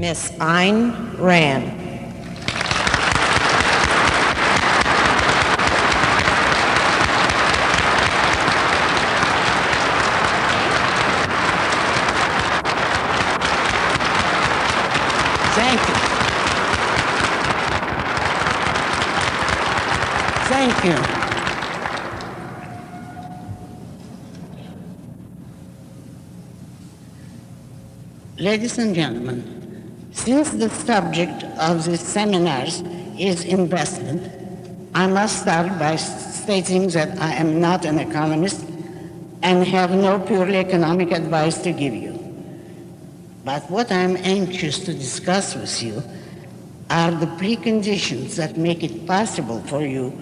Miss Ayn Rand. Thank you. Thank you. Ladies and gentlemen, since the subject of these seminars is investment, I must start by stating that I am not an economist and have no purely economic advice to give you. But what I am anxious to discuss with you are the preconditions that make it possible for you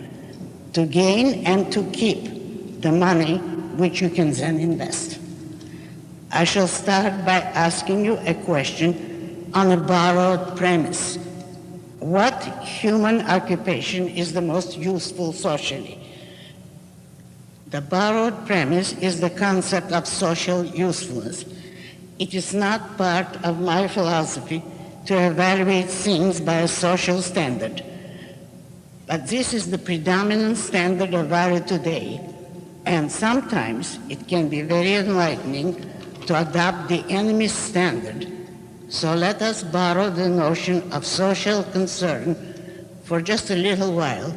to gain and to keep the money which you can then invest. I shall start by asking you a question on a borrowed premise. What human occupation is the most useful socially? The borrowed premise is the concept of social usefulness. It is not part of my philosophy to evaluate things by a social standard, but this is the predominant standard of value today, and sometimes it can be very enlightening to adopt the enemy's standard. So let us borrow the notion of social concern for just a little while,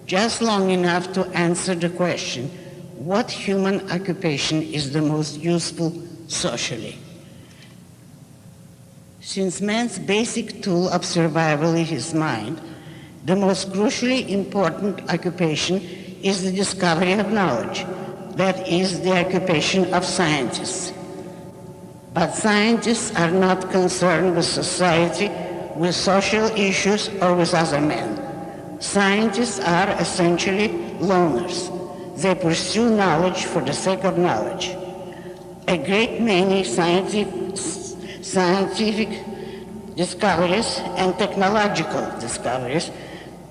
just long enough to answer the question, what human occupation is the most useful socially? Since man's basic tool of survival is his mind, the most crucially important occupation is the discovery of knowledge. That is the occupation of scientists. But scientists are not concerned with society, with social issues, or with other men. Scientists are essentially loners. They pursue knowledge for the sake of knowledge. A great many scientific discoveries and technological discoveries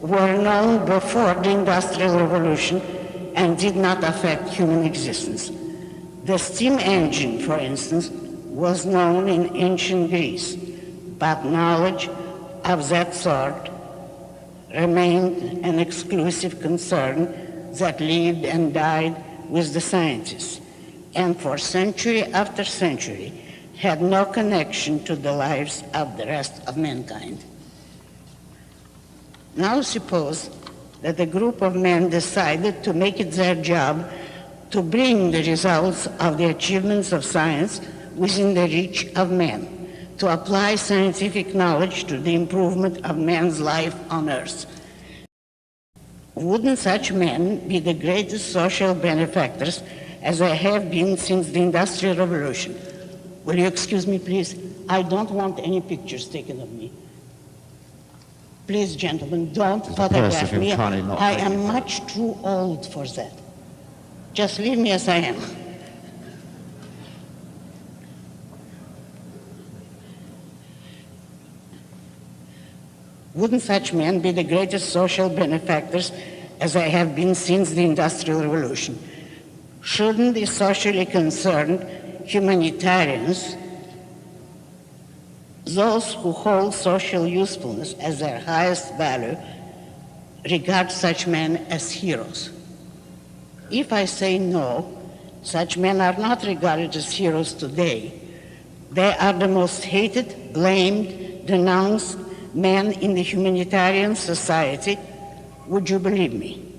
were known before the Industrial Revolution and did not affect human existence. The steam engine, for instance, was known in ancient Greece, but knowledge of that sort remained an exclusive concern that lived and died with the scientists, and for century after century had no connection to the lives of the rest of mankind. Now suppose that a group of men decided to make it their job to bring the results of the achievements of science within the reach of men, to apply scientific knowledge to the improvement of man's life on Earth. Wouldn't such men be the greatest social benefactors as they have been since the Industrial Revolution? Will you excuse me, please? I don't want any pictures taken of me. Please, gentlemen, don't photograph me. I am much too old for that. Just leave me as I am. Wouldn't such men be the greatest social benefactors as they have been since the Industrial Revolution? Shouldn't the socially concerned humanitarians, those who hold social usefulness as their highest value, regard such men as heroes? If I say no, such men are not regarded as heroes today. They are the most hated, blamed, denounced men in the humanitarian society. Would you believe me?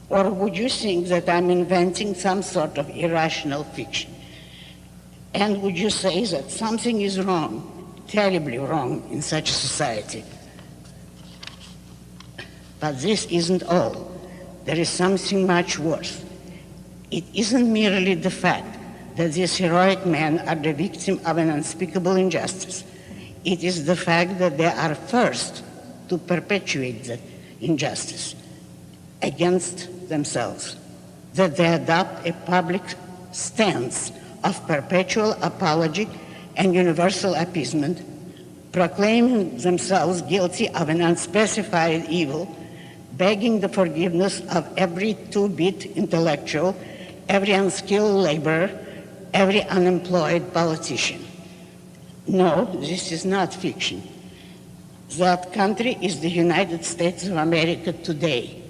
Or would you think that I'm inventing some sort of irrational fiction? And would you say that something is wrong, terribly wrong, in such a society? But this isn't all. There is something much worse. It isn't merely the fact that these heroic men are the victim of an unspeakable injustice. It is the fact that they are first to perpetuate that injustice against themselves, that they adopt a public stance of perpetual apology and universal appeasement, proclaiming themselves guilty of an unspecified evil, begging the forgiveness of every two-bit intellectual, every unskilled laborer, every unemployed politician. No, this is not fiction. That country is the United States of America today.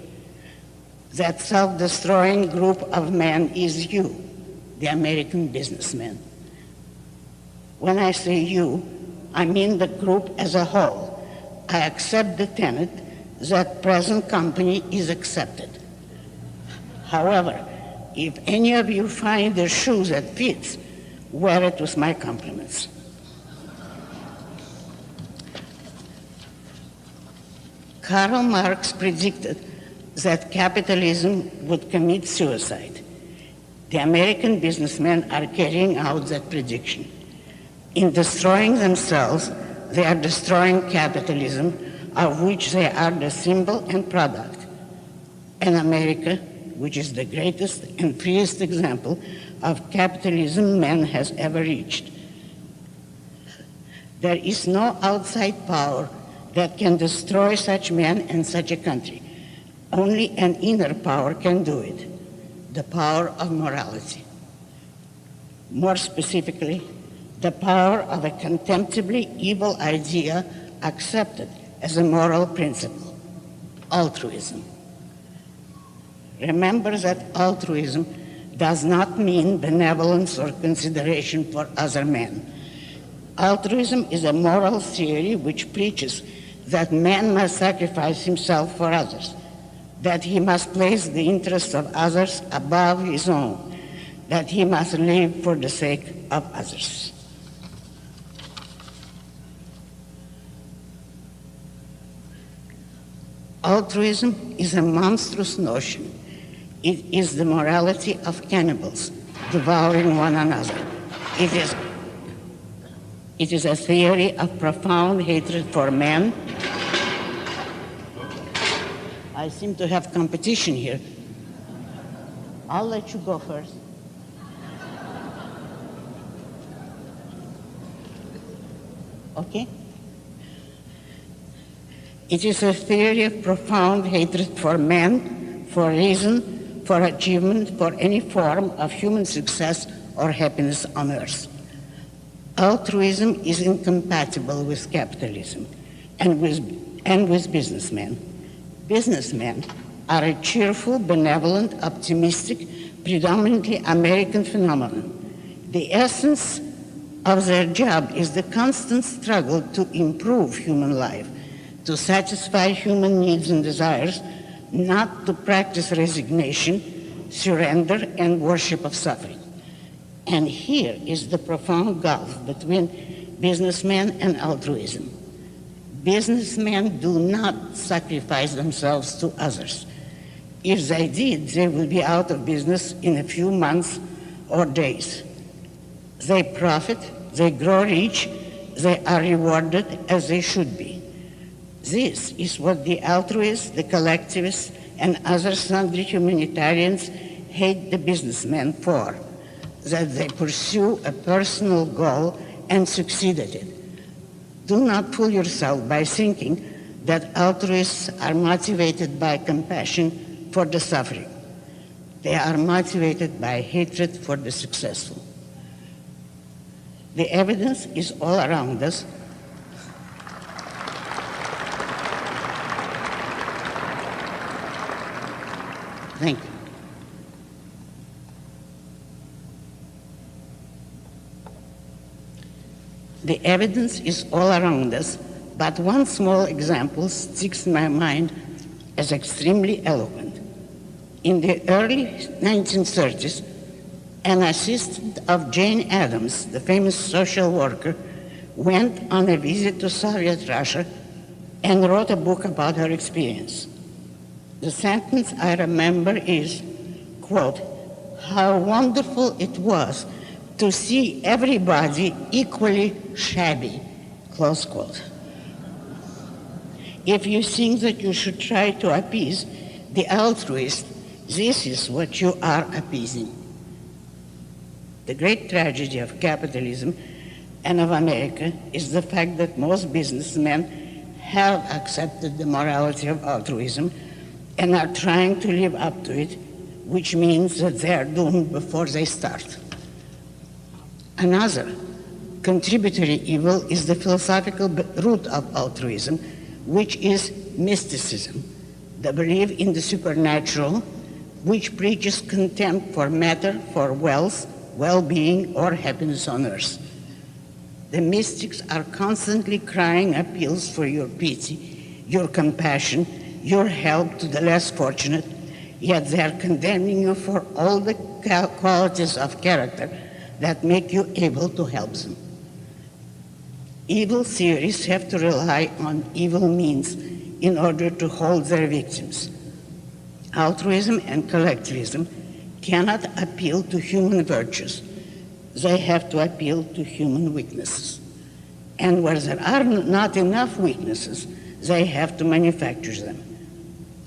That self-destroying group of men is you, the American businessmen. When I say you, I mean the group as a whole. I accept the tenet that present company is accepted. However, if any of you find a shoe that fits, wear it with my compliments. Karl Marx predicted that capitalism would commit suicide. The American businessmen are carrying out that prediction. In destroying themselves, they are destroying capitalism, of which they are the symbol and product. And America, which is the greatest and freest example of capitalism man has ever reached. There is no outside power that can destroy such men and such a country. Only an inner power can do it, the power of morality. More specifically, the power of a contemptibly evil idea accepted as a moral principle, altruism. Remember that altruism does not mean benevolence or consideration for other men. Altruism is a moral theory which preaches that man must sacrifice himself for others, that he must place the interests of others above his own, that he must live for the sake of others. Altruism is a monstrous notion. It is the morality of cannibals, devouring one another. It is a theory of profound hatred for men. I seem to have competition here. I'll let you go first. Okay? It is a theory of profound hatred for men, for reason, for achievement, for any form of human success or happiness on earth. Altruism is incompatible with capitalism and with businessmen. Businessmen are a cheerful, benevolent, optimistic, predominantly American phenomenon. The essence of their job is the constant struggle to improve human life, to satisfy human needs and desires, not to practice resignation, surrender, and worship of suffering. And here is the profound gulf between businessmen and altruism. Businessmen do not sacrifice themselves to others. If they did, they would be out of business in a few months or days. They profit, they grow rich, they are rewarded as they should be. This is what the altruists, the collectivists, and other sundry humanitarians hate the businessmen for, that they pursue a personal goal and succeed at it. Do not fool yourself by thinking that altruists are motivated by compassion for the suffering. They are motivated by hatred for the successful. The evidence is all around us. Thank you. The evidence is all around us, but one small example sticks in my mind as extremely eloquent. In the early 1930s, an assistant of Jane Addams, the famous social worker, went on a visit to Soviet Russia and wrote a book about her experience. The sentence I remember is, quote, "How wonderful it was to see everybody equally shabby," close quote. If you think that you should try to appease the altruist, this is what you are appeasing. The great tragedy of capitalism and of America is the fact that most businessmen have accepted the morality of altruism and are trying to live up to it, which means that they are doomed before they start. Another contributory evil is the philosophical root of altruism, which is mysticism, the belief in the supernatural, which preaches contempt for matter, for wealth, well-being, or happiness on earth. The mystics are constantly crying appeals for your pity, your compassion, your help to the less fortunate, yet they are condemning you for all the qualities of character that make you able to help them. Evil theories have to rely on evil means in order to hold their victims. Altruism and collectivism cannot appeal to human virtues. They have to appeal to human weaknesses. And where there are not enough weaknesses, they have to manufacture them.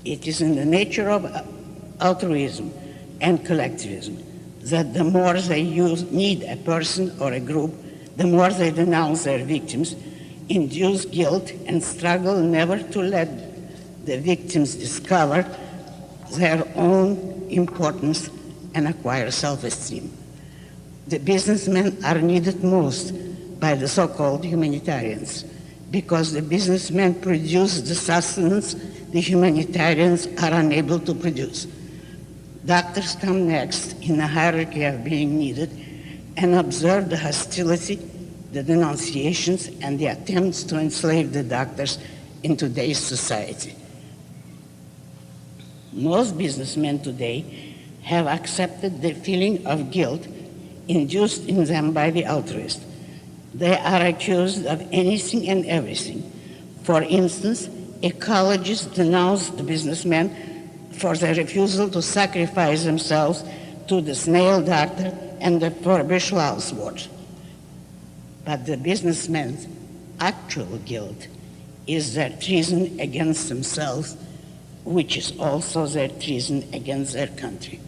It is in the nature of altruism and collectivism that the more they need a person or a group, the more they denounce their victims, induce guilt, and struggle never to let the victims discover their own importance and acquire self-esteem. The businessmen are needed most by the so-called humanitarians, because the businessmen produce the sustenance the humanitarians are unable to produce. Doctors come next in the hierarchy of being needed and observe the hostility, the denunciations, and the attempts to enslave the doctors in today's society. Most businessmen today have accepted the feeling of guilt induced in them by the altruist. They are accused of anything and everything. For instance, ecologists denounce the businessmen for their refusal to sacrifice themselves to the snail darter and the Furbish lousewort. But the businessmen's actual guilt is their treason against themselves, which is also their treason against their country.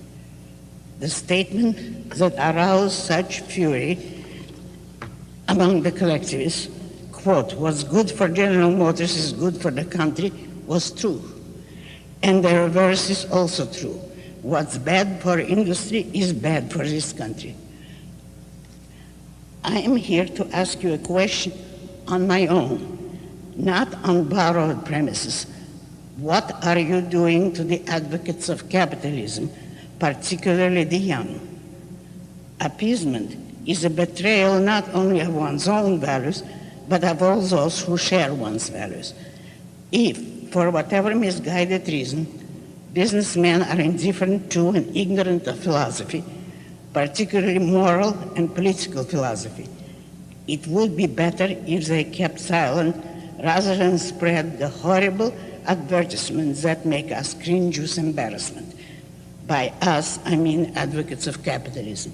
The statement that aroused such fury among the collectivists, quote, "what's good for General Motors is good for the country," was true. And the reverse is also true. What's bad for industry is bad for this country. I am here to ask you a question on my own, not on borrowed premises. What are you doing to the advocates of capitalism, particularly the young? Appeasement is a betrayal not only of one's own values, but of all those who share one's values. If, for whatever misguided reason, businessmen are indifferent to and ignorant of philosophy, particularly moral and political philosophy, it would be better if they kept silent rather than spread the horrible advertisements that make us cringe with embarrassment. By us, I mean advocates of capitalism.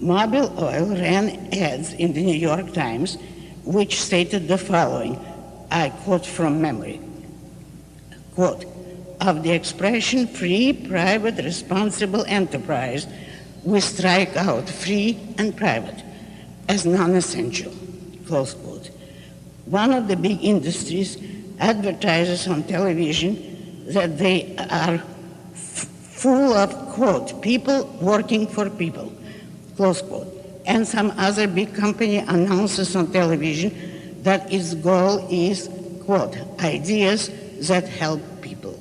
Mobil Oil ran ads in the New York Times which stated the following, I quote from memory, quote, "Of the expression free, private, responsible enterprise, we strike out free and private as non-essential," close quote. One of the big industries advertises on television that they are full of, quote, "people working for people," close quote. And some other big company announces on television that its goal is, quote, "ideas that help people,"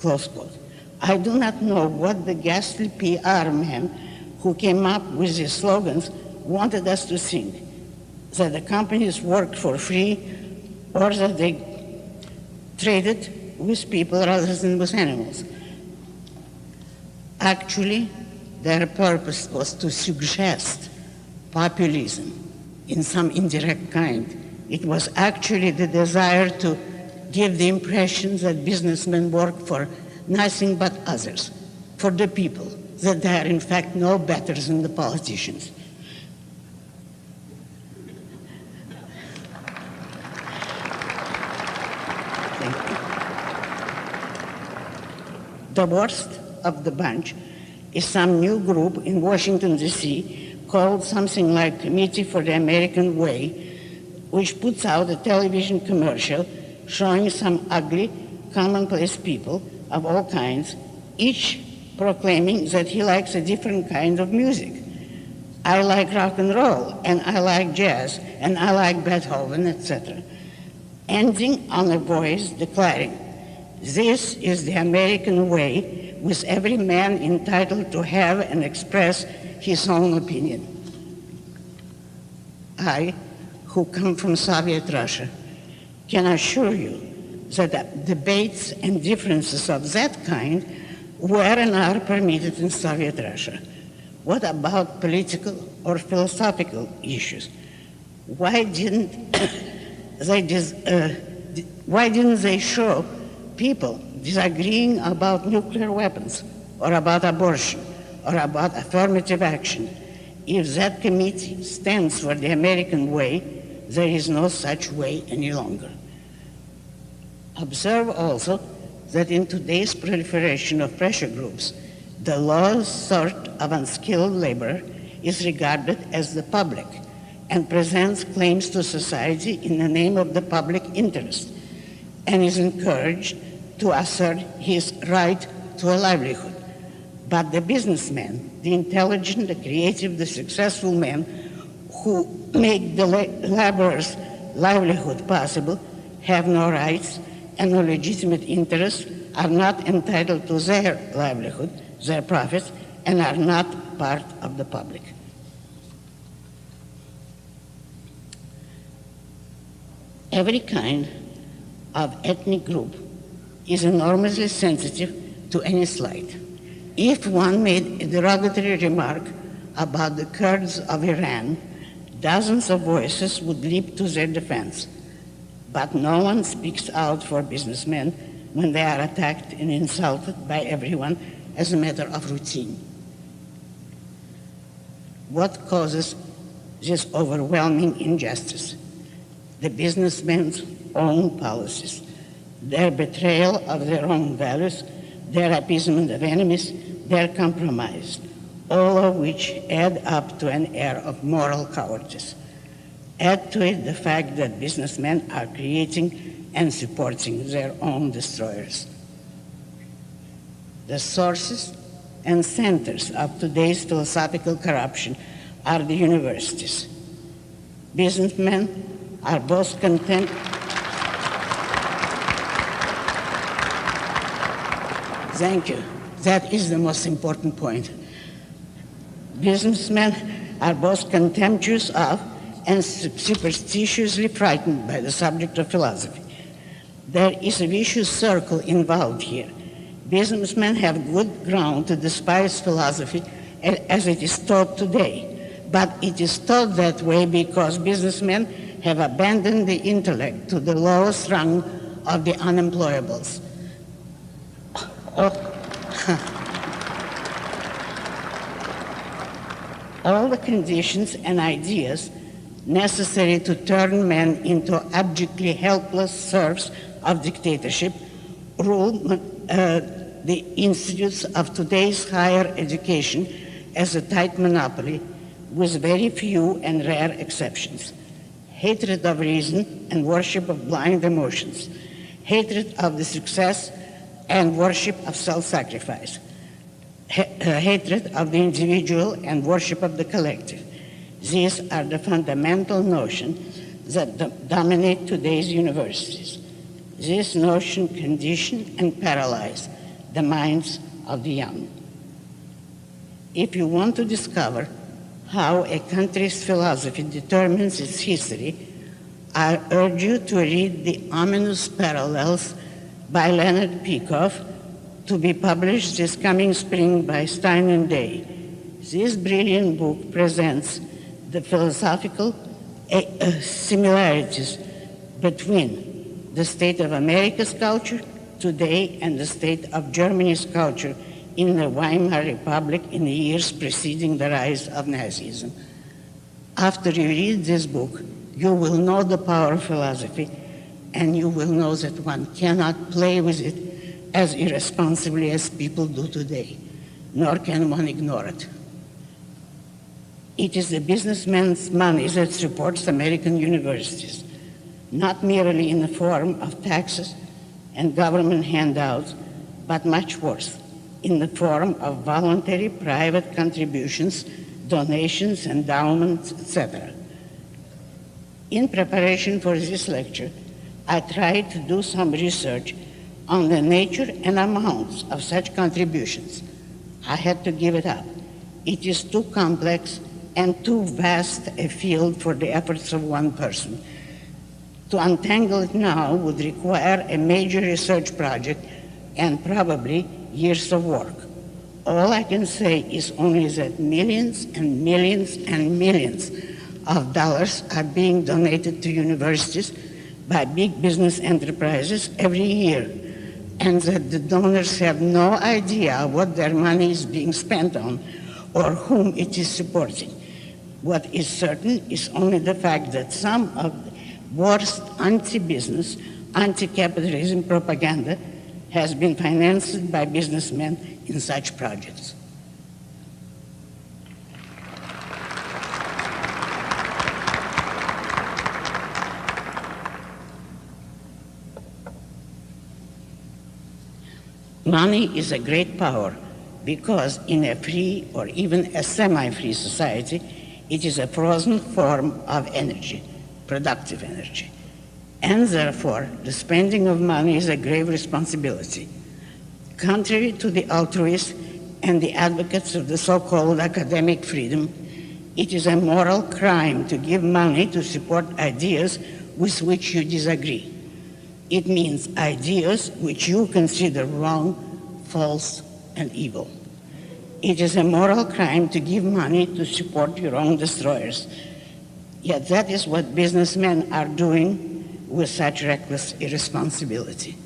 close quote. I do not know what the ghastly PR man who came up with these slogans wanted us to think, that the companies worked for free or that they traded with people rather than with animals. Actually, their purpose was to suggest populism in some indirect kind. It was actually the desire to give the impression that businessmen work for nothing but others, for the people, that they are in fact no better than the politicians. Thank you. The worst of the bunch is some new group in Washington, D.C., called something like Committee for the American Way, which puts out a television commercial showing some ugly, commonplace people of all kinds, each proclaiming that he likes a different kind of music. I like rock and roll, and I like jazz, and I like Beethoven, etc. Ending on a voice declaring, "This is the American way, with every man entitled to have and express his own opinion." I, who come from Soviet Russia, can assure you that debates and differences of that kind were and are permitted in Soviet Russia. What about political or philosophical issues? Why didn't they show people disagreeing about nuclear weapons or about abortion or about affirmative action? If that committee stands for the American way, there is no such way any longer. Observe also that in today's proliferation of pressure groups, the lowest sort of unskilled labor is regarded as the public and presents claims to society in the name of the public interest and is encouraged to assert his right to a livelihood. But the businessmen, the intelligent, the creative, the successful men who make the laborer's livelihood possible have no rights and no legitimate interests, are not entitled to their livelihood, their profits, and are not part of the public. Every kind of ethnic group is enormously sensitive to any slight. If one made a derogatory remark about the Kurds of Iran, dozens of voices would leap to their defense. But no one speaks out for businessmen when they are attacked and insulted by everyone as a matter of routine. What causes this overwhelming injustice? The businessmen's own policies, their betrayal of their own values, their appeasement of enemies, their compromise, all of which add up to an air of moral cowardice. Add to it the fact that businessmen are creating and supporting their own destroyers. The sources and centers of today's philosophical corruption are the universities. Businessmen are both content. Thank you. That is the most important point. Businessmen are both contemptuous of and superstitiously frightened by the subject of philosophy. There is a vicious circle involved here. Businessmen have good ground to despise philosophy as it is taught today, but it is taught that way because businessmen have abandoned the intellect to the lowest rung of the unemployables. All the conditions and ideas necessary to turn men into abjectly helpless serfs of dictatorship rule the institutes of today's higher education as a tight monopoly with very few and rare exceptions. Hatred of reason and worship of blind emotions, hatred of the success and worship of self-sacrifice, hatred of the individual and worship of the collective. These are the fundamental notions that dominate today's universities. This notion condition and paralyze the minds of the young. If you want to discover how a country's philosophy determines its history, I urge you to read The Ominous Parallels by Leonard Peikoff, to be published this coming spring by Stein and Day. This brilliant book presents the philosophical similarities between the state of America's culture today and the state of Germany's culture in the Weimar Republic in the years preceding the rise of Nazism. After you read this book, you will know the power of philosophy, and you will know that one cannot play with it as irresponsibly as people do today, nor can one ignore it. It is the businessman's money that supports American universities, not merely in the form of taxes and government handouts, but much worse, in the form of voluntary private contributions donations, endowments, etc. In preparation for this lecture, I tried to do some research on the nature and amounts of such contributions. I had to give it up. It is too complex and too vast a field for the efforts of one person. To untangle it now would require a major research project and probably years of work. All I can say is only that millions and millions and millions of dollars are being donated to universities by big business enterprises every year, and that the donors have no idea what their money is being spent on or whom it is supporting. What is certain is only the fact that some of the worst anti-business, anti-capitalism propaganda has been financed by businessmen in such projects. Money is a great power because in a free or even a semi-free society, it is a frozen form of energy, productive energy. And therefore, the spending of money is a grave responsibility. Contrary to the altruists and the advocates of the so-called academic freedom, it is a moral crime to give money to support ideas with which you disagree. It means ideas which you consider wrong, false, and evil. It is a moral crime to give money to support your own destroyers. Yet that is what businessmen are doing with such reckless irresponsibility.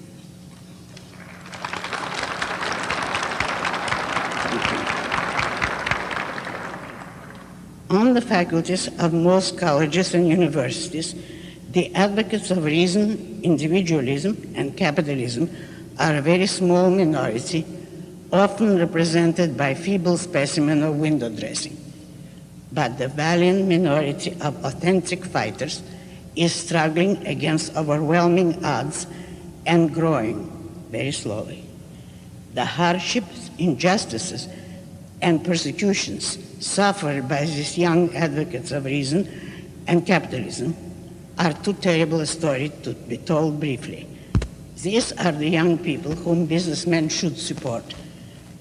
On the faculties of most colleges and universities, the advocates of reason, individualism, and capitalism are a very small minority, often represented by feeble specimen of window dressing. But the valiant minority of authentic fighters is struggling against overwhelming odds and growing very slowly. The hardships, injustices, and persecutions suffered by these young advocates of reason and capitalism are too terrible a story to be told briefly. These are the young people whom businessmen should support.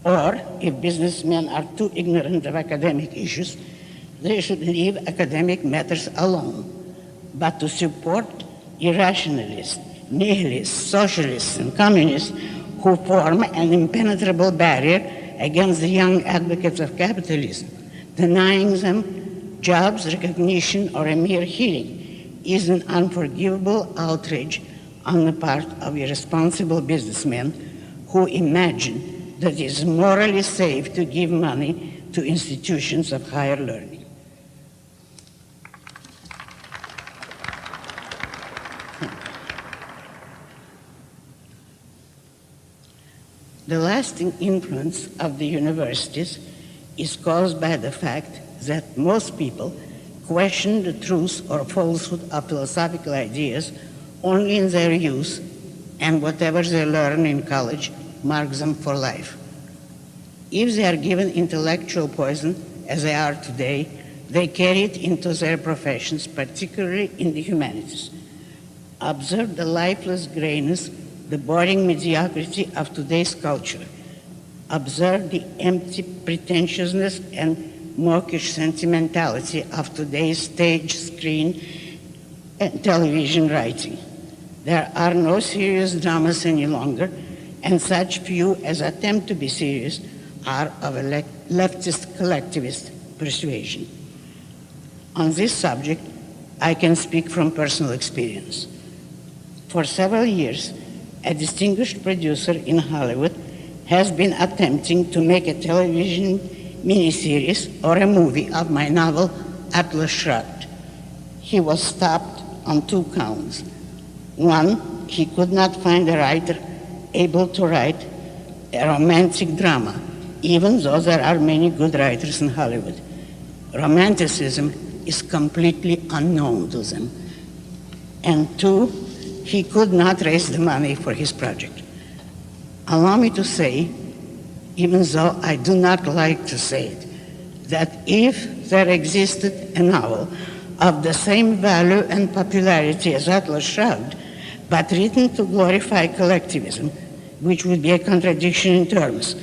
Or, if businessmen are too ignorant of academic issues, they should leave academic matters alone. But to support irrationalists, nihilists, socialists, and communists who form an impenetrable barrier against the young advocates of capitalism, denying them jobs, recognition, or a mere hearing, is an unforgivable outrage on the part of irresponsible businessmen who imagine that it is morally safe to give money to institutions of higher learning. The lasting influence of the universities is caused by the fact that most people question the truth or falsehood of philosophical ideas only in their use, and whatever they learn in college marks them for life. If they are given intellectual poison, as they are today, they carry it into their professions, particularly in the humanities. Observe the lifeless grayness, the boring mediocrity of today's culture. Observe the empty pretentiousness and mawkish sentimentality of today's stage, screen, and television writing. There are no serious dramas any longer, and such few as attempt to be serious are of a leftist collectivist persuasion. On this subject, I can speak from personal experience. For several years, a distinguished producer in Hollywood has been attempting to make a television miniseries or a movie of my novel, Atlas Shrugged. He was stopped on 2 counts. One, he could not find a writer able to write a romantic drama, even though there are many good writers in Hollywood. Romanticism is completely unknown to them. And 2, he could not raise the money for his project. Allow me to say, even though I do not like to say it, that if there existed a novel of the same value and popularity as Atlas Shrugged, but written to glorify collectivism, which would be a contradiction in terms,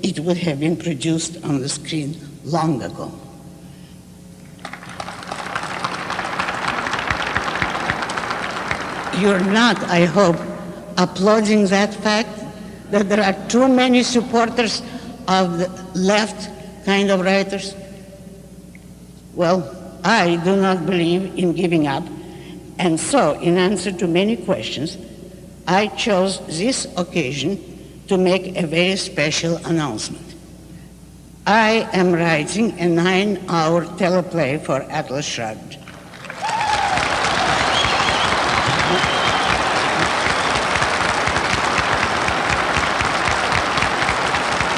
it would have been produced on the screen long ago. You're not, I hope, applauding that fact that there are too many supporters of the left kind of writers? Well, I do not believe in giving up, and so in answer to many questions, I chose this occasion to make a very special announcement. I am writing a 9-hour teleplay for Atlas Shrugged.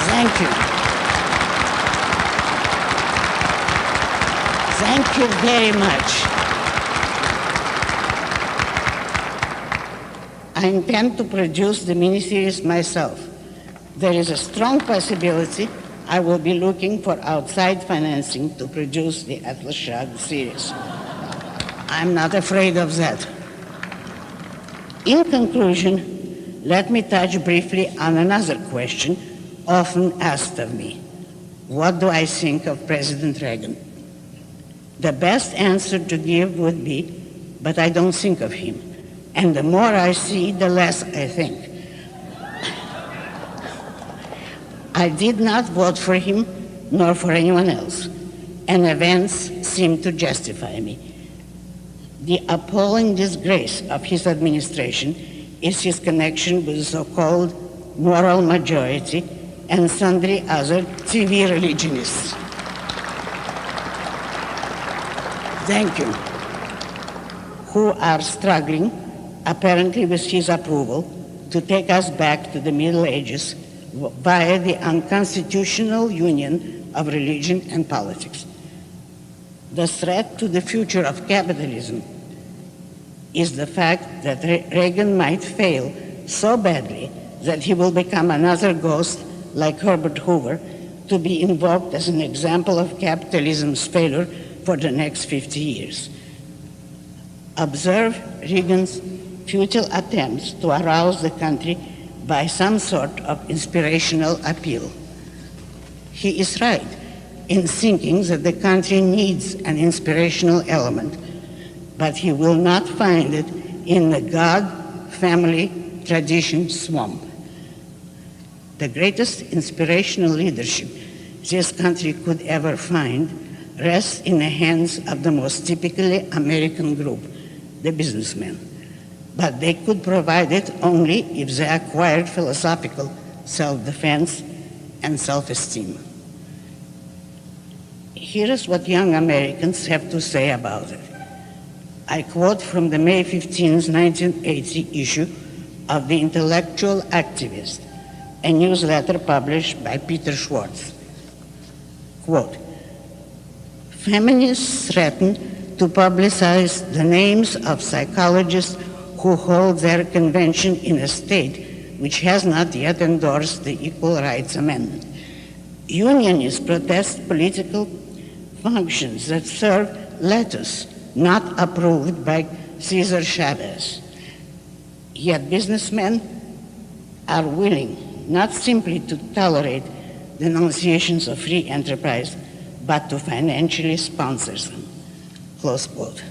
Thank you. Thank you very much. I intend to produce the miniseries myself. There is a strong possibility I will be looking for outside financing to produce the Atlas Shrugged series. I'm not afraid of that. In conclusion, let me touch briefly on another question often asked of me. What do I think of President Reagan? The best answer to give would be, but I don't think of him. And the more I see, the less I think. I did not vote for him, nor for anyone else, and events seem to justify me. The appalling disgrace of his administration is his connection with the so-called moral majority and sundry other TV religionists. Thank you. Who are struggling, apparently with his approval, to take us back to the Middle Ages via the unconstitutional union of religion and politics. The threat to the future of capitalism is the fact that Reagan might fail so badly that he will become another ghost like Herbert Hoover, to be invoked as an example of capitalism's failure for the next 50 years. Observe Reagan's futile attempts to arouse the country by some sort of inspirational appeal. He is right in thinking that the country needs an inspirational element, but he will not find it in the God, family, tradition swamp. The greatest inspirational leadership this country could ever find rests in the hands of the most typically American group, the businessmen. But they could provide it only if they acquired philosophical self-defense and self-esteem. Here is what young Americans have to say about it. I quote from the May 15, 1980 issue of The Intellectual Activist, a newsletter published by Peter Schwartz. Quote, feminists threaten to publicize the names of psychologists who hold their convention in a state which has not yet endorsed the Equal Rights Amendment. Unionists protest political functions that serve lettuce not approved by Cesar Chavez. Yet businessmen are willing not simply to tolerate denunciations of free enterprise, but to financially sponsor them. Close quote.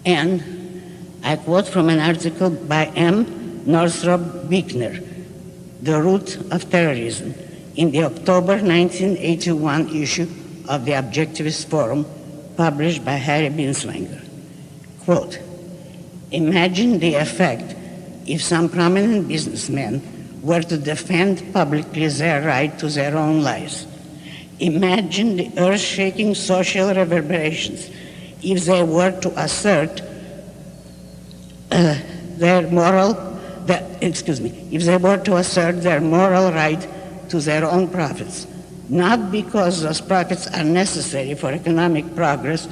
And I quote from an article by M. Northrop Buechner, The Root of Terrorism, in the October 1981 issue of the Objectivist Forum, published by Harry Binswanger. Quote, imagine the effect if some prominent businessmen were to defend publicly their right to their own lives. Imagine the earth-shaking social reverberations if they were to assert their moral right to their own profits, not because those profits are necessary for economic progress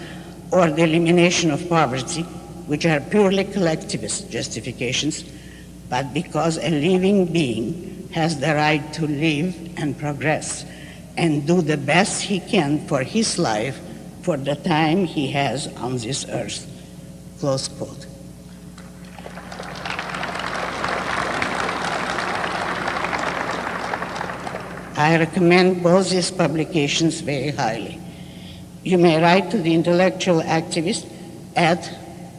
or the elimination of poverty, which are purely collectivist justifications, but because a living being has the right to live and progress, and do the best he can for his life for the time he has on this earth. Close quote. I recommend both these publications very highly. You may write to the intellectual activist at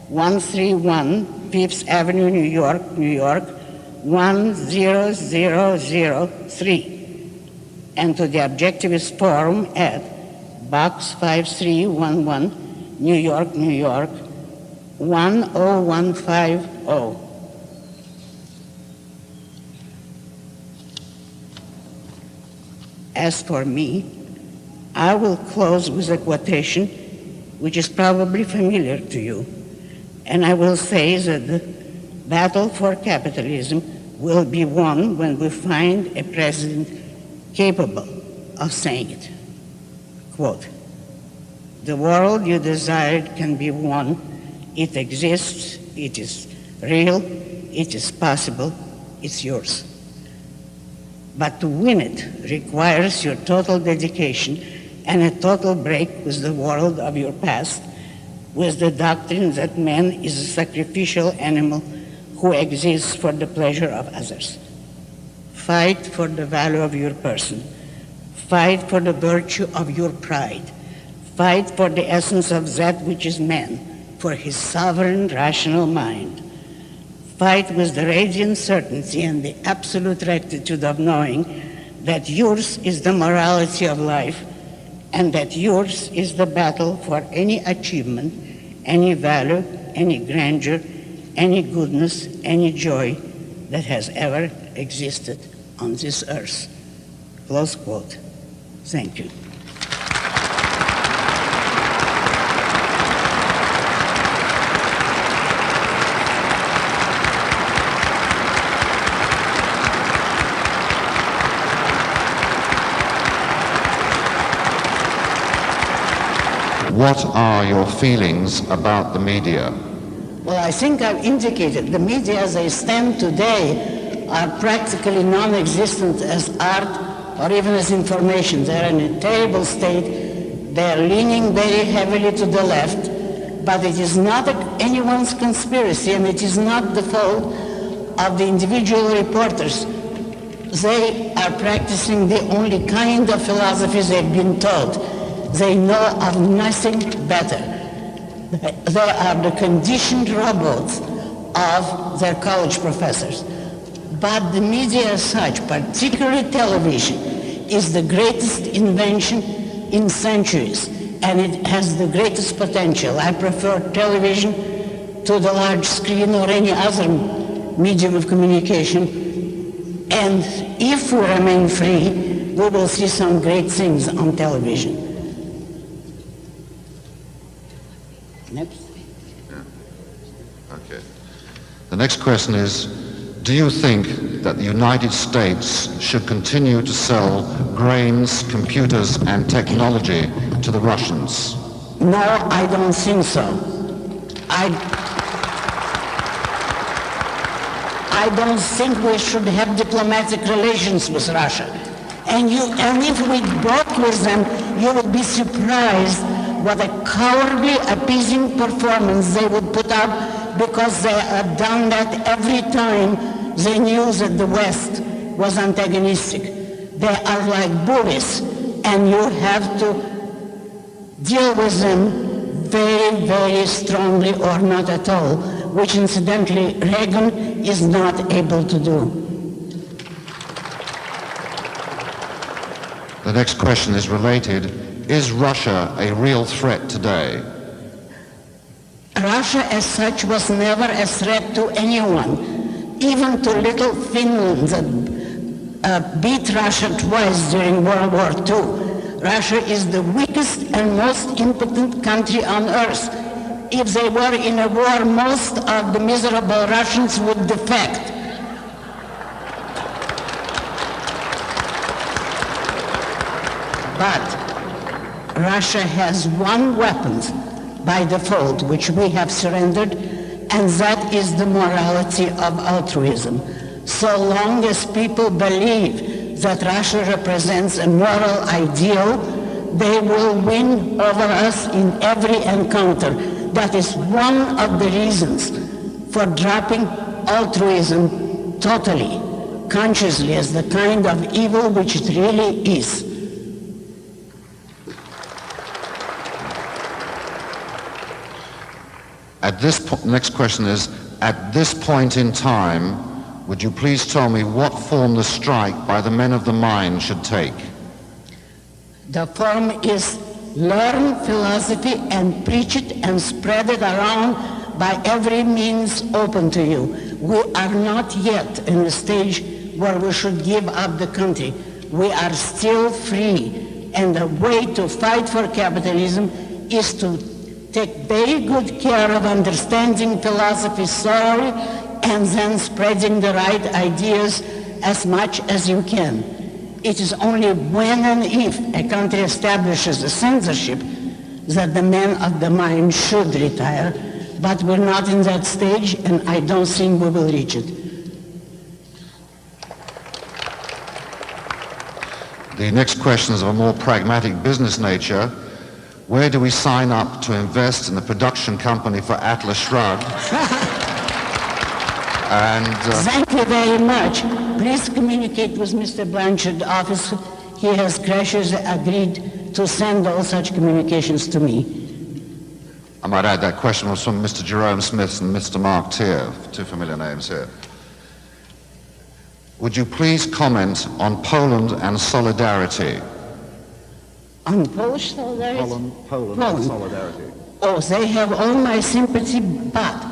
131 Fifth Avenue, New York, New York, 10003, and to the Objectivist Forum at Box 5311, New York, New York, 10150. As for me, I will close with a quotation which is probably familiar to you, and I will say that the battle for capitalism will be won when we find a president capable of saying it. Quote, "The world you desired can be won. It exists, it is real, it is possible, it's yours. But to win it requires your total dedication and a total break with the world of your past, with the doctrine that man is a sacrificial animal who exists for the pleasure of others. Fight for the value of your person. Fight for the virtue of your pride. Fight for the essence of that which is man, for his sovereign, rational mind. Fight with the radiant certainty and the absolute rectitude of knowing that yours is the morality of life and that yours is the battle for any achievement, any value, any grandeur, any goodness, any joy that has ever existed on this earth." Close quote. Thank you. What are your feelings about the media? Well, I think I've indicated the media as they stand today are practically non-existent as art or even as information. They're in a terrible state. They're leaning very heavily to the left, but it is not anyone's conspiracy, and it is not the fault of the individual reporters. They are practicing the only kind of philosophies they've been taught. They know of nothing better. They are the conditioned robots of their college professors. But the media as such, particularly television, is the greatest invention in centuries, and it has the greatest potential. I prefer television to the large screen or any other medium of communication. And if we remain free, we will see some great things on television. Next. Yeah. Okay. The next question is, do you think that the United States should continue to sell grains, computers, and technology to the Russians? No, I don't think so. I don't think we should have diplomatic relations with Russia. And if we broke with them, you would be surprised what a cowardly, appeasing performance they would put up, because they had done that every time they knew that the West was antagonistic. They are like bullies, and you have to deal with them very, very strongly or not at all, which incidentally Reagan is not able to do. The next question is related. Is Russia a real threat today? Russia as such was never a threat to anyone, even to little Finland that beat Russia twice during World War II. Russia is the weakest and most impotent country on earth. If they were in a war, most of the miserable Russians would defect. But Russia has one weapon by default, which we have surrendered, and that is the morality of altruism. So long as people believe that Russia represents a moral ideal, they will win over us in every encounter. That is one of the reasons for dropping altruism totally, consciously, as the kind of evil which it really is. Next question is, at this point in time, would you please tell me what form the strike by the men of the mind should take? The form is learn philosophy and preach it and spread it around by every means open to you. We are not yet in a stage where we should give up the country. We are still free, and the way to fight for capitalism is to take very good care of understanding philosophy's theory and then spreading the right ideas as much as you can. It is only when and if a country establishes a censorship that the men of the mind should retire, but we're not in that stage, and I don't think we will reach it. The next question is of a more pragmatic business nature. Where do we sign up to invest in the production company for Atlas Shrugged? Thank you very much. Please communicate with Mr. Blanchard's office. He has graciously agreed to send all such communications to me. I might add that question was from Mr. Jerome Smith and Mr. Mark Tier, two familiar names here. Would you please comment on Poland and solidarity? On Polish solidarity? Poland and solidarity. Oh, they have all my sympathy, but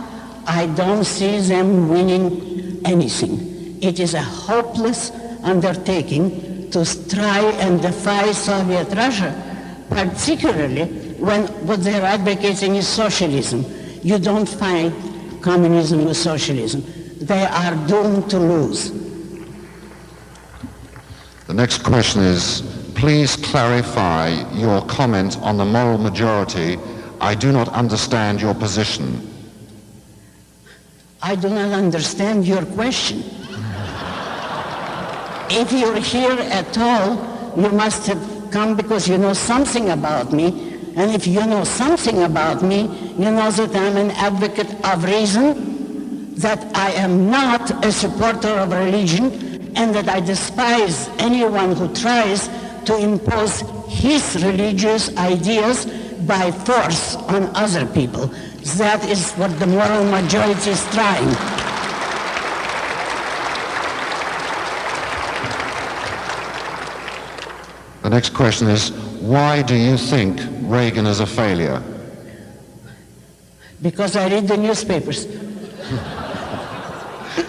I don't see them winning anything. It is a hopeless undertaking to try and defy Soviet Russia, particularly when what they're advocating is socialism. You don't find communism with socialism. They are doomed to lose. The next question is, please clarify your comment on the moral majority. I do not understand your position. I do not understand your question. If you're here at all, you must have come because you know something about me. And if you know something about me, you know that I'm an advocate of reason, that I am not a supporter of religion, and that I despise anyone who tries to impose his religious ideas by force on other people. That is what the moral majority is trying. The next question is, why do you think Reagan is a failure? Because I read the newspapers.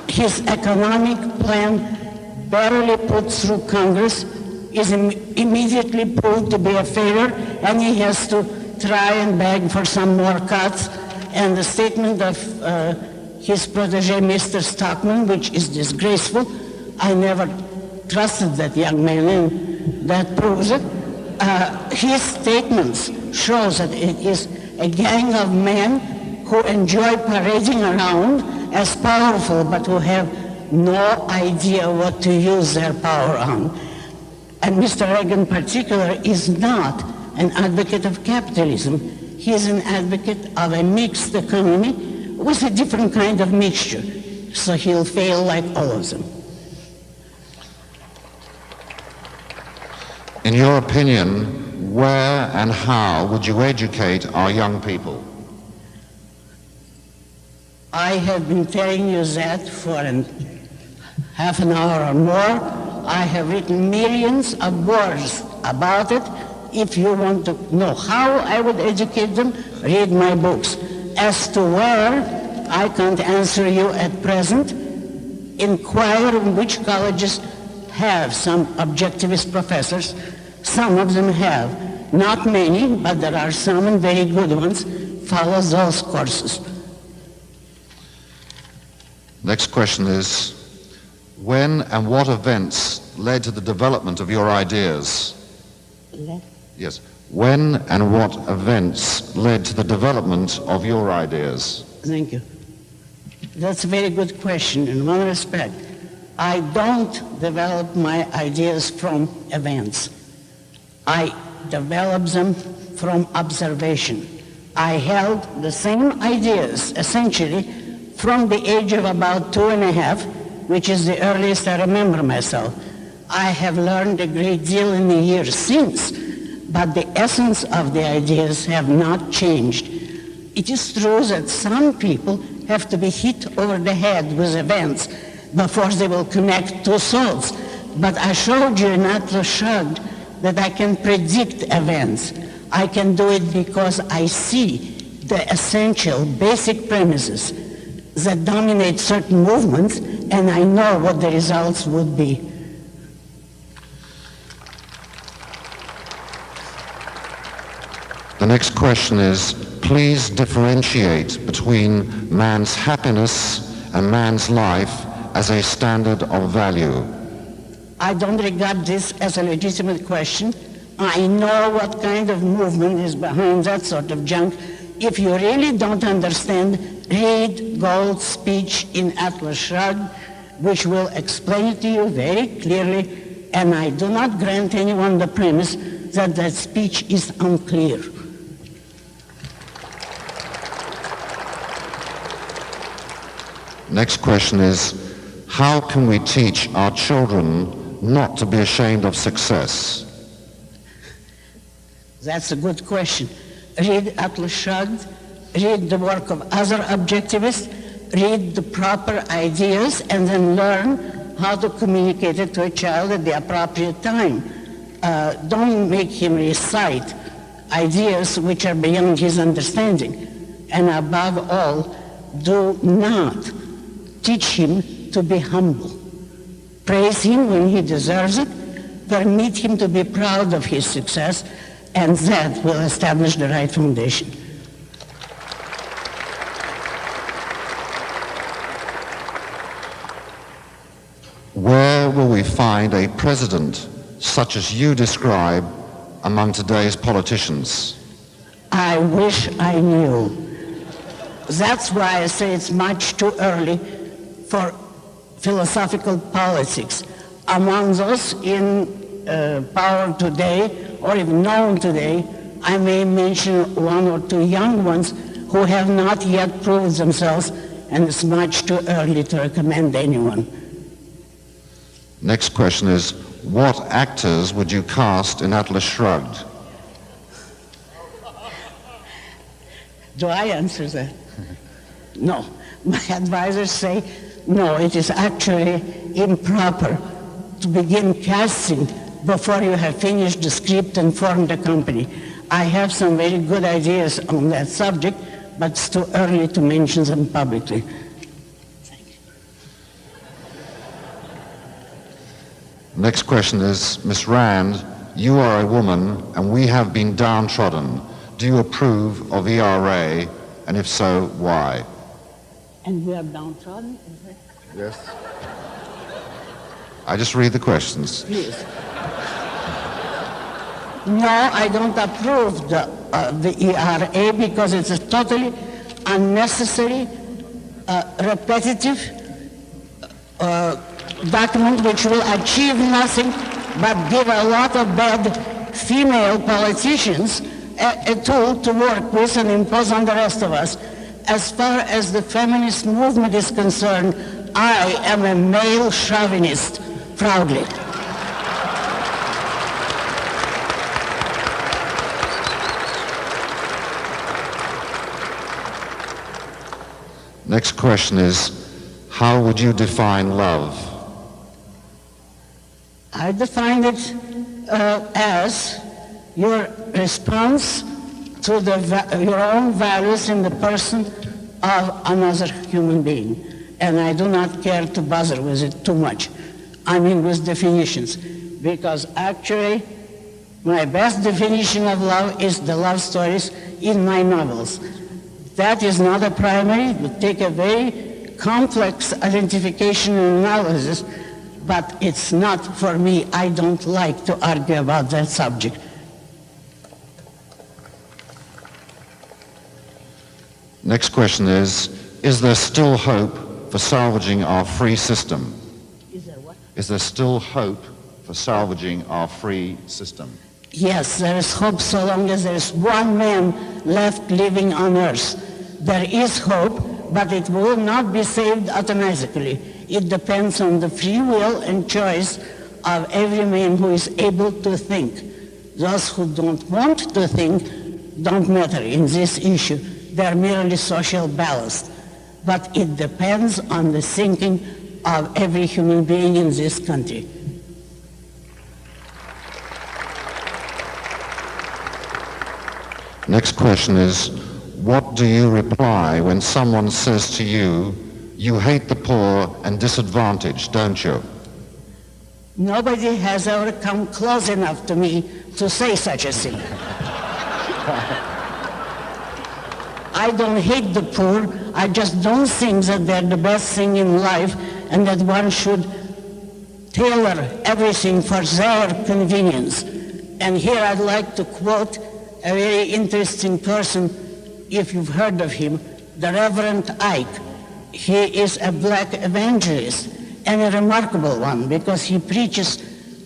His economic plan, barely put through Congress, is immediately proved to be a failure, and he has to try and beg for some more cuts. And the statement of his protege, Mr. Stockman, which is disgraceful. I never trusted that young man, and that proves it. His statements shows that it is a gang of men who enjoy parading around as powerful, but who have no idea what to use their power on. And Mr. Reagan in particular is not an advocate of capitalism. He is an advocate of a mixed economy with a different kind of mixture. So he'll fail like all of them. In your opinion, where and how would you educate our young people? I have been telling you that for half an hour or more. I have written millions of words about it. If you want to know how I would educate them, read my books. As to where, I can't answer you at present. Inquire in which colleges have some objectivist professors. Some of them have. Not many, but there are some and very good ones. Follow those courses. Next question is, when and what events led to the development of your ideas? Yes. When and what events led to the development of your ideas? Thank you. That's a very good question in one respect. I don't develop my ideas from events. I develop them from observation. I held the same ideas, essentially, from the age of about 2.5, which is the earliest I remember myself. I have learned a great deal in the years since, but the essence of the ideas have not changed. It is true that some people have to be hit over the head with events before they will connect two souls. But I showed you in Atlas Shrugged that I can predict events. I can do it because I see the essential, basic premises that dominate certain movements, and I know what the results would be. The next question is, please differentiate between man's happiness and man's life as a standard of value. I don't regard this as a legitimate question. I know what kind of movement is behind that sort of junk. If you really don't understand, read Gold's speech in Atlas Shrugged, which will explain it to you very clearly, and I do not grant anyone the premise that that speech is unclear. Next question is, how can we teach our children not to be ashamed of success? That's a good question. Read Atlas Shrugged, read the work of other objectivists, read the proper ideas, and then learn how to communicate it to a child at the appropriate time. Don't make him recite ideas which are beyond his understanding. And above all, do not teach him to be humble. Praise him when he deserves it, permit him to be proud of his success, and that will establish the right foundation. Where will we find a president such as you describe among today's politicians? I wish I knew. That's why I say it's much too early for philosophical politics. Among those in power today, or even known today, I may mention one or two young ones who have not yet proved themselves, and it's much too early to recommend anyone. Next question is, what actors would you cast in Atlas Shrugged? Do I answer that? No. My advisors say, no, it is actually improper to begin casting before you have finished the script and formed a company. I have some very good ideas on that subject, but it's too early to mention them publicly. Next question is, Ms. Rand, you are a woman and we have been downtrodden. Do you approve of ERA, and if so, why? And we are downtrodden? Yes. I just read the questions. Please. No, I don't approve the ERA because it's a totally unnecessary, repetitive document which will achieve nothing but give a lot of bad female politicians a tool to work with and impose on the rest of us. As far as the feminist movement is concerned, I am a male chauvinist, proudly. Next question is, how would you define love? I define it as your response to your own values in the person of another human being. And I do not care to bother with it too much. I mean with definitions, because actually my best definition of love is the love stories in my novels. That is not a primary. It would take a very complex identification and analysis, but it's not for me. I don't like to argue about that subject. Next question is there still hope for salvaging our free system? Is there Is there still hope for salvaging our free system? Yes, there is hope so long as there is one man left living on earth. There is hope, but it will not be saved automatically. It depends on the free will and choice of every man who is able to think. Those who don't want to think don't matter in this issue. They're merely social ballast. But it depends on the thinking of every human being in this country. Next question is, what do you reply when someone says to you, you hate the poor and disadvantaged, don't you? Nobody has ever come close enough to me to say such a thing. I don't hate the poor, I just don't think that they're the best thing in life and that one should tailor everything for their convenience. And here I'd like to quote a very interesting person, if you've heard of him, the Reverend Ike. He is a black evangelist and a remarkable one because he preaches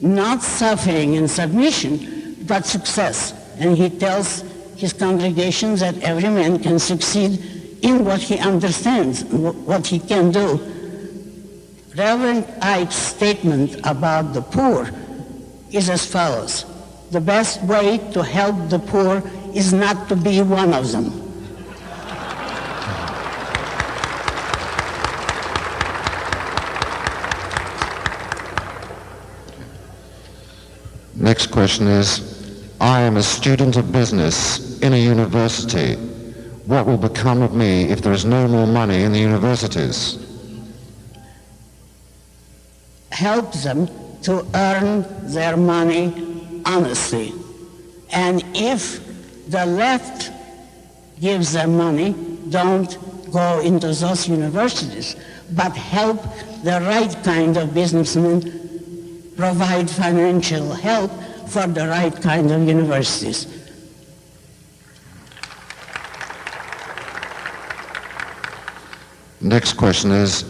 not suffering and submission, but success. And he tells his congregations that every man can succeed in what he understands, what he can do. Reverend Ike's statement about the poor is as follows: the best way to help the poor is not to be one of them. Next question is, I am a student of business in a university. What will become of me if there is no more money in the universities? Help them to earn their money honestly. And if the left gives them money, don't go into those universities, but help the right kind of businessmen provide financial help for the right kind of universities. Next question is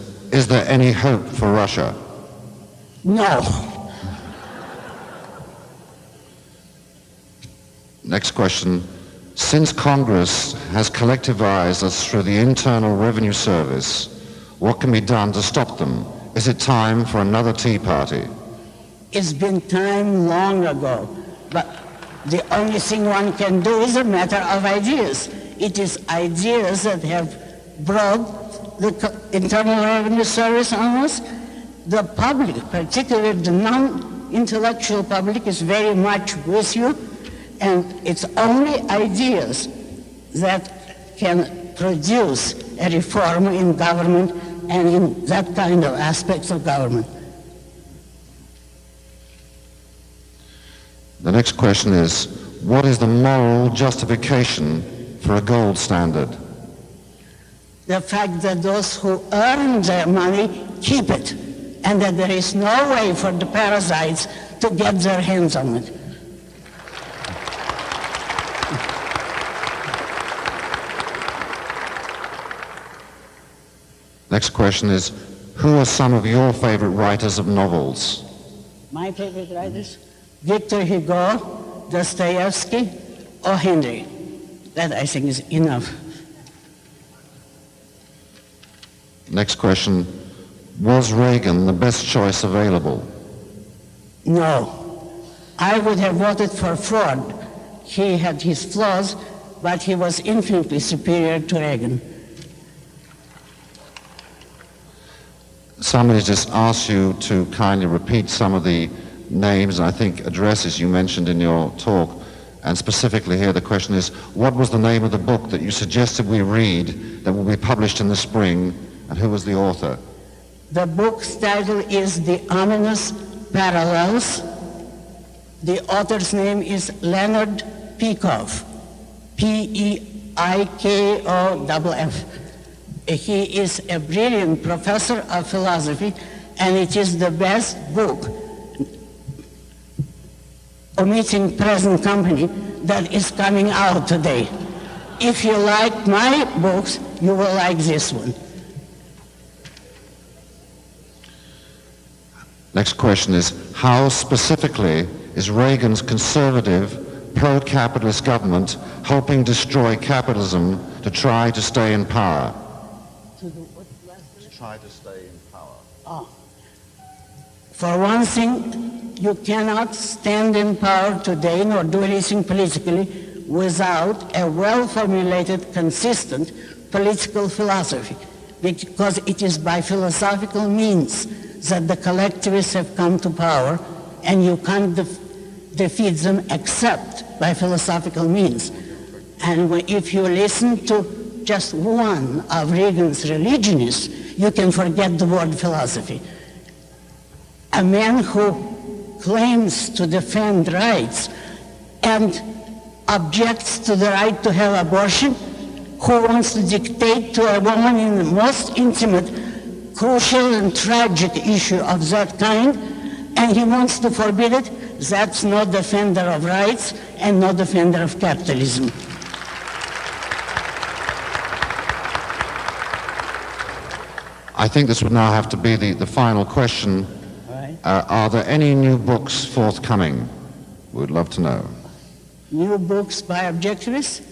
there any hope for Russia? No. Next question, since Congress has collectivized us through the Internal Revenue Service, what can be done to stop them? Is it time for another Tea Party? It's been time long ago, but the only thing one can do is a matter of ideas. It is ideas that have brought the Internal Revenue Service on us. The public, particularly the non-intellectual public, is very much with you, and it's only ideas that can produce a reform in government and in that kind of aspects of government. The next question is, what is the moral justification for a gold standard? The fact that those who earn their money keep it, and that there is no way for the parasites to get their hands on it. Next question is, who are some of your favorite writers of novels? My favorite writers? Victor Hugo, Dostoevsky, or Henry. That, I think, is enough. Next question, was Reagan the best choice available? No. I would have voted for Ford. He had his flaws, but he was infinitely superior to Reagan. Somebody just asked you to kindly repeat some of the names, I think addresses you mentioned in your talk, and specifically here the question is, what was the name of the book that you suggested we read that will be published in the spring, and who was the author? The book's title is The Ominous Parallels. The author's name is Leonard Peikoff, P-E-I-K-O-F-F. He is a brilliant professor of philosophy, and it is the best book, omitting present company, that is coming out today. If you like my books, you will like this one. Next question is, how specifically is Reagan's conservative, pro-capitalist government helping destroy capitalism to try to stay in power? To do what? To try to stay in power. Oh. For one thing, you cannot stand in power today nor do anything politically without a well-formulated, consistent political philosophy, because it is by philosophical means that the collectivists have come to power, and you can't defeat them except by philosophical means. And if you listen to just one of Reagan's religionists, you can forget the word philosophy. A man who claims to defend rights and objects to the right to have abortion, who wants to dictate to a woman in the most intimate, crucial and tragic issue of that kind, and he wants to forbid it, that's no defender of rights and no defender of capitalism. I think this would now have to be the final question. Right. Are there any new books forthcoming? We'd love to know. New books by objectivists?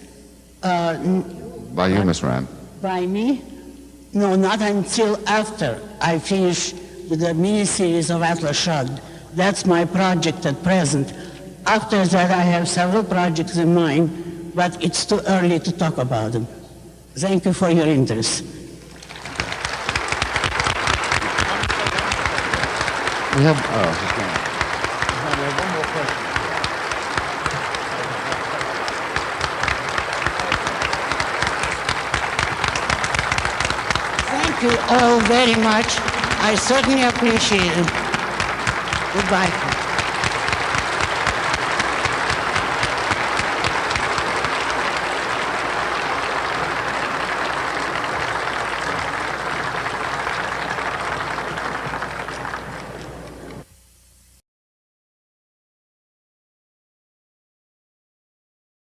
By you, Ms. Rand. By me? No, not until after I finish with the mini-series of Atlas Shrugged. That's my project at present. After that, I have several projects in mind, but it's too early to talk about them. Thank you for your interest. We have, he's gone. We have one more question. Thank you all very much. I certainly appreciate it. Goodbye.